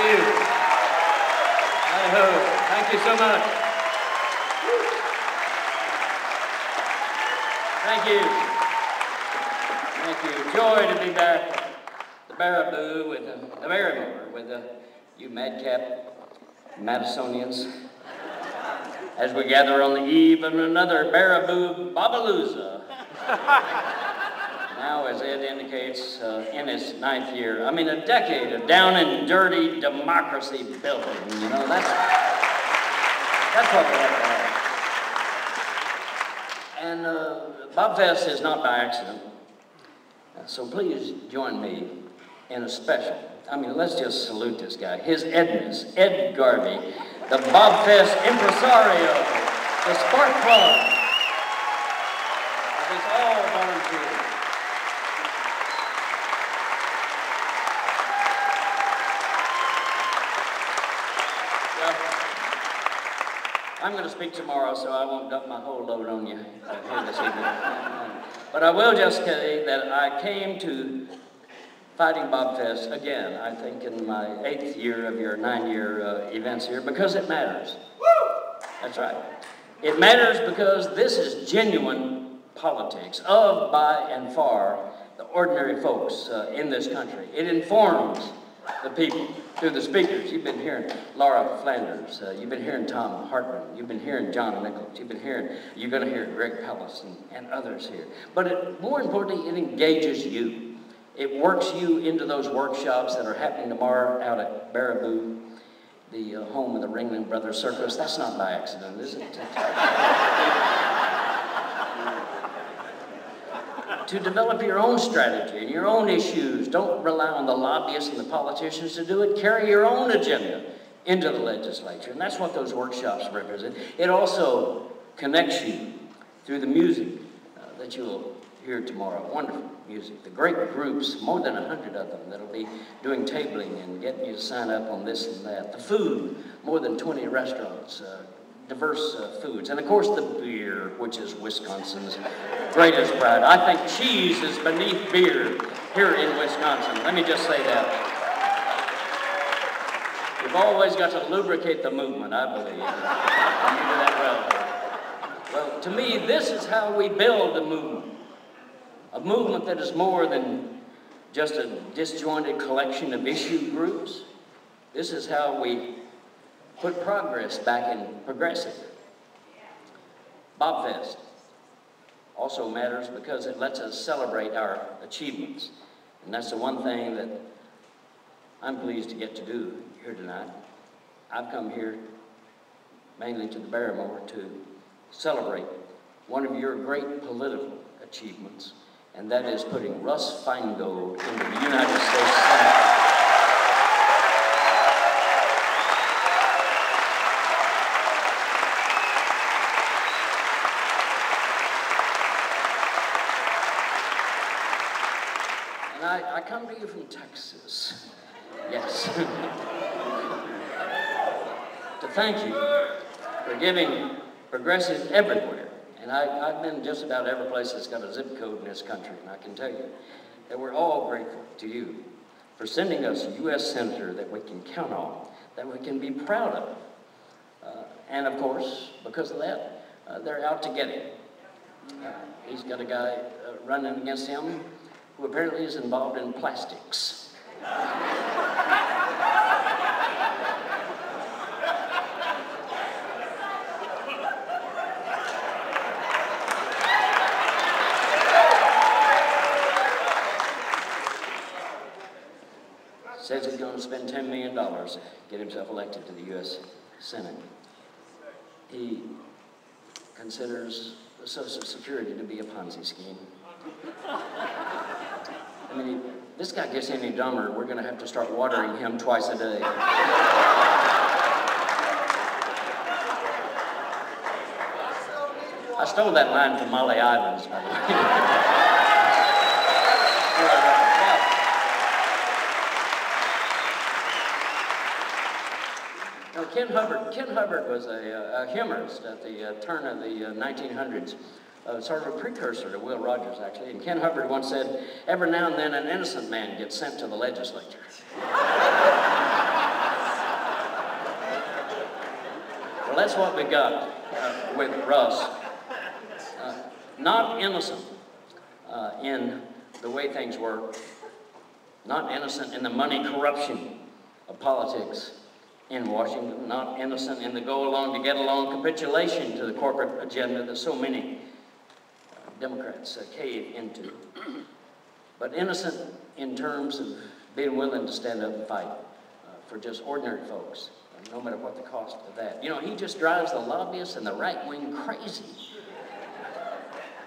you. Hi-ho. Thank you so much. Thank you. Thank you. Joy to be back at the Baraboo with the Barrymore, with you madcap Madisonians, as we gather on the eve of another Baraboo Babalooza. Now, as Ed indicates, in its 9th year, I mean, a decade of down and dirty democracy building, you know, that's what we have to have. And Bobfest is not by accident, so please join me in a special, I mean, let's just salute this guy, His Edness, Ed Garvey, the Bobfest impresario, the Spark Plug, of his all volunteers. I'm going to speak tomorrow, so I won't dump my whole load on you here this evening. But I will just say that I came to Fighting Bobfest again, I think in my 8th year of your 9-year events here, because it matters. That's right. It matters because this is genuine politics of, by, and for the ordinary folks in this country. It informs the people through the speakers. You've been hearing Laura Flanders, you've been hearing Tom Hartman, you've been hearing John Nichols, you're going to hear Greg Pellis and others here. But more importantly, it engages you. It works you into those workshops that are happening tomorrow out at Baraboo, the home of the Ringling Brothers Circus. That's not by accident, is it? To develop your own strategy and your own issues. Don't rely on the lobbyists and the politicians to do it. Carry your own agenda into the legislature. And that's what those workshops represent. It also connects you through the music that you'll hear tomorrow. Wonderful music. The great groups, more than 100 of them, that'll be doing tabling and getting you to sign up on this and that. The food, more than 20 restaurants, diverse foods. And of course the beer, which is Wisconsin's greatest pride. I think cheese is beneath beer here in Wisconsin. Let me just say that. You've always got to lubricate the movement, I believe. And you do that well. Well, to me, this is how we build a movement. A movement that is more than just a disjointed collection of issue groups. This is how we put progress back in progressive. Bobfest also matters because it lets us celebrate our achievements. And that's the one thing that I'm pleased to get to do here tonight. I've come here mainly to the Barrymore to celebrate one of your great political achievements, and that is putting Russ Feingold into the United States Senate. And I come to you from Texas, yes, to thank you for giving progressives everywhere. And I've been just about every place that's got a zip code in this country, and I can tell you that we're all grateful to you for sending us a U.S. Senator that we can count on, that we can be proud of. And of course, because of that, they're out to get him. He's got a guy running against him who apparently is involved in plastics. Says he's going to spend $10 million to get himself elected to the U.S. Senate. He considers Social Security to be a Ponzi scheme. I mean, if this guy gets any dumber, we're going to have to start watering him twice a day. I stole that line from Molly Ivins, by the way. No, Ken Hubbard was a humorist at the turn of the 1900s, sort of a precursor to Will Rogers, actually. And Ken Hubbard once said, every now and then an innocent man gets sent to the legislature. Well, that's what we got with Russ. Not innocent in the way things work. Not innocent in the money corruption of politics in Washington. Not innocent in the go along to get along capitulation to the corporate agenda that so many Democrats cave into. But innocent in terms of being willing to stand up and fight for just ordinary folks, no matter what the cost of that. You know, he just drives the lobbyists and the right wing crazy.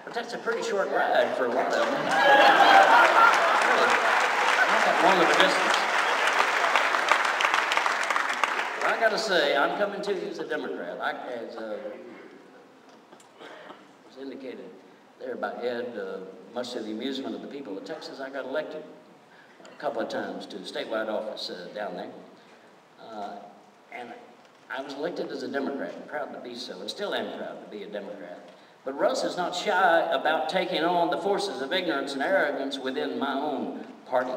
But that's a pretty short ride for a lot of them. Really, not that long of a distance. But I gotta say, I'm coming to you as a Democrat. As was indicated there by Ed, much to the amusement of the people of Texas, I got elected a couple of times to the statewide office down there. And I was elected as a Democrat, and proud to be so, and still am proud to be a Democrat. But Russ is not shy about taking on the forces of ignorance and arrogance within my own party.